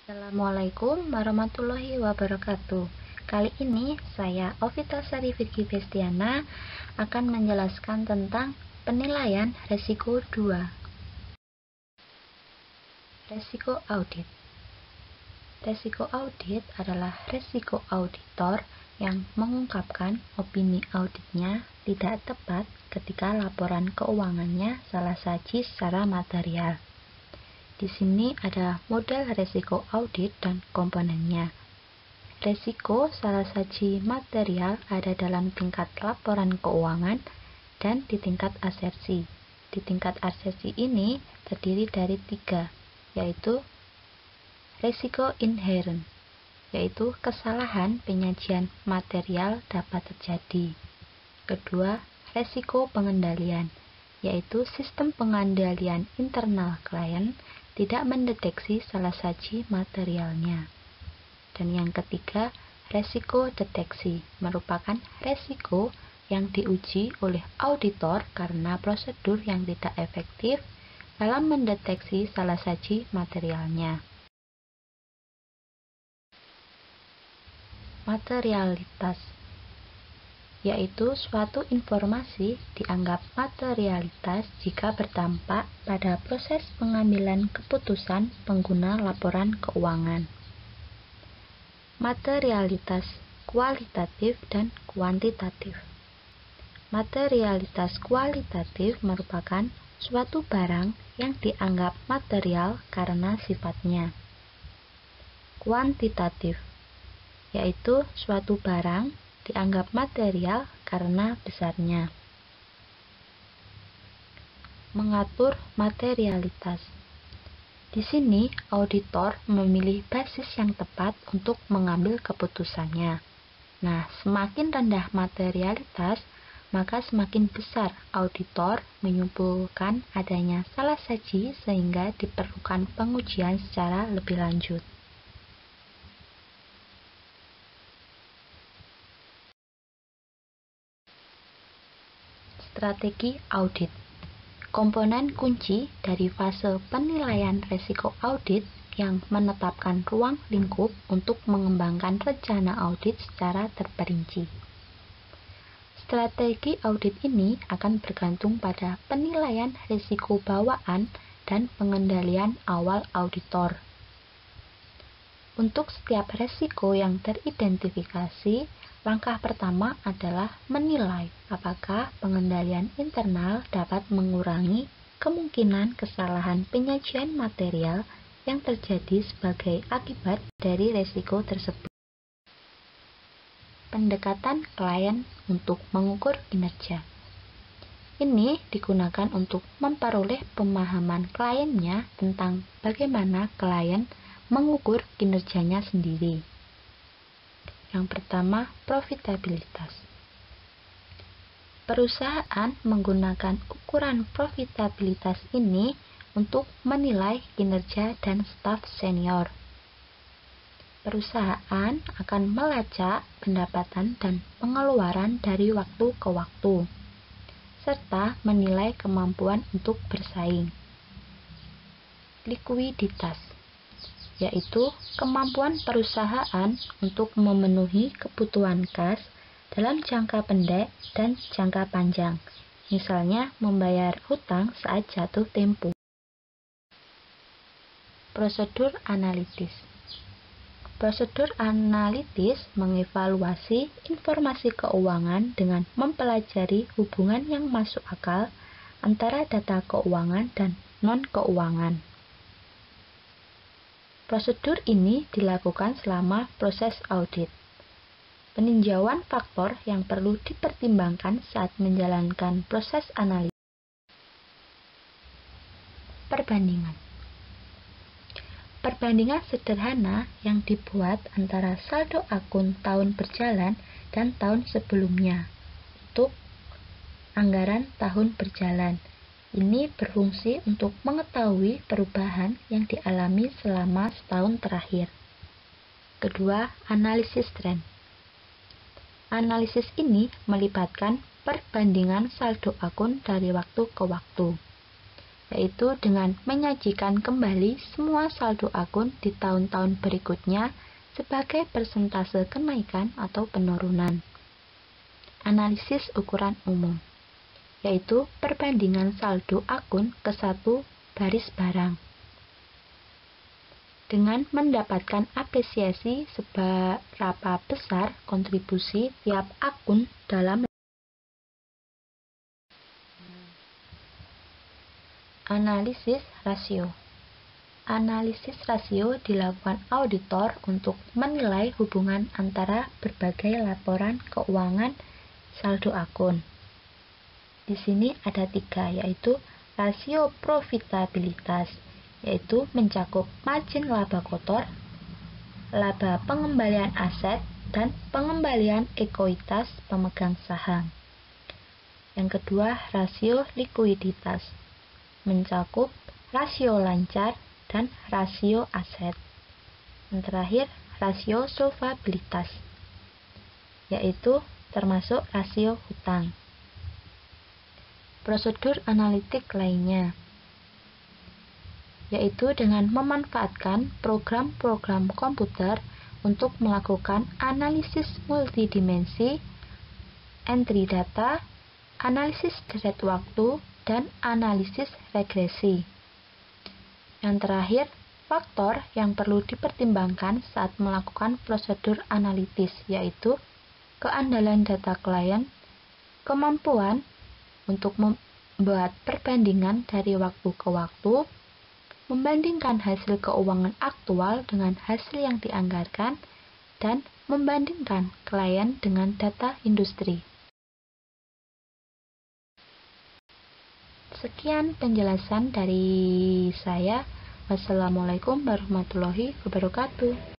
Assalamualaikum warahmatullahi wabarakatuh. Kali ini saya Ovita Sari Virgi Bestiana akan menjelaskan tentang penilaian resiko 2. Resiko audit. Resiko audit adalah resiko auditor yang mengungkapkan opini auditnya tidak tepat ketika laporan keuangannya salah saji secara material. Di sini ada model resiko audit dan komponennya. Resiko salah saji material ada dalam tingkat laporan keuangan dan di tingkat asersi. Di tingkat asersi ini terdiri dari 3, yaitu resiko inherent, yaitu kesalahan penyajian material dapat terjadi. Kedua, resiko pengendalian, yaitu sistem pengendalian internal klien tidak mendeteksi salah saji materialnya. Dan yang ketiga, resiko deteksi, merupakan resiko yang diuji oleh auditor karena prosedur yang tidak efektif dalam mendeteksi salah saji materialnya. Materialitas, yaitu suatu informasi dianggap materialitas jika berdampak pada proses pengambilan keputusan pengguna laporan keuangan. Materialitas kualitatif dan kuantitatif. Materialitas kualitatif merupakan suatu barang yang dianggap material karena sifatnya. Kuantitatif, yaitu suatu barang dianggap material karena besarnya. Mengatur materialitas. Di sini, auditor memilih basis yang tepat untuk mengambil keputusannya. Nah, semakin rendah materialitas, maka semakin besar auditor menyimpulkan adanya salah saji sehingga diperlukan pengujian secara lebih lanjut. Strategi audit. Komponen kunci dari fase penilaian resiko audit yang menetapkan ruang lingkup untuk mengembangkan rencana audit secara terperinci. Strategi audit ini akan bergantung pada penilaian risiko bawaan dan pengendalian awal auditor. Untuk setiap risiko yang teridentifikasi, langkah pertama adalah menilai apakah pengendalian internal dapat mengurangi kemungkinan kesalahan penyajian material yang terjadi sebagai akibat dari risiko tersebut. Pendekatan klien untuk mengukur kinerja. Ini digunakan untuk memperoleh pemahaman kliennya tentang bagaimana klien mengukur kinerjanya sendiri. Yang pertama, profitabilitas. Perusahaan menggunakan ukuran profitabilitas ini untuk menilai kinerja dan staf senior. Perusahaan akan melacak pendapatan dan pengeluaran dari waktu ke waktu, serta menilai kemampuan untuk bersaing. Likuiditas, yaitu kemampuan perusahaan untuk memenuhi kebutuhan kas dalam jangka pendek dan jangka panjang, misalnya membayar hutang saat jatuh tempo. Prosedur analitis. Prosedur analitis mengevaluasi informasi keuangan dengan mempelajari hubungan yang masuk akal antara data keuangan dan non-keuangan. Prosedur ini dilakukan selama proses audit. Peninjauan faktor yang perlu dipertimbangkan saat menjalankan proses analisis. Perbandingan. Perbandingan sederhana yang dibuat antara saldo akun tahun berjalan dan tahun sebelumnya untuk anggaran tahun berjalan. Ini berfungsi untuk mengetahui perubahan yang dialami selama setahun terakhir. Kedua, analisis tren. Analisis ini melibatkan perbandingan saldo akun dari waktu ke waktu. yaitu dengan menyajikan kembali semua saldo akun di tahun-tahun berikutnya sebagai persentase kenaikan atau penurunan. Analisis ukuran umum, yaitu perbandingan saldo akun ke satu baris barang. Dengan mendapatkan apresiasi seberapa besar kontribusi tiap akun dalam analisis rasio. Analisis rasio dilakukan auditor untuk menilai hubungan antara berbagai laporan keuangan saldo akun. Di sini ada 3, yaitu rasio profitabilitas, yaitu mencakup margin laba kotor, laba pengembalian aset, dan pengembalian ekuitas pemegang saham. Yang kedua, rasio likuiditas, mencakup rasio lancar dan rasio aset. Yang terakhir, rasio solvabilitas, yaitu termasuk rasio hutang. Prosedur analitik lainnya, yaitu dengan memanfaatkan program-program komputer untuk melakukan analisis multidimensi, entry data, analisis deret waktu, dan analisis regresi. Yang terakhir, faktor yang perlu dipertimbangkan saat melakukan prosedur analitis, yaitu keandalan data klien, kemampuan untuk membuat perbandingan dari waktu ke waktu, membandingkan hasil keuangan aktual dengan hasil yang dianggarkan, dan membandingkan klien dengan data industri. Sekian penjelasan dari saya. Wassalamualaikum warahmatullahi wabarakatuh.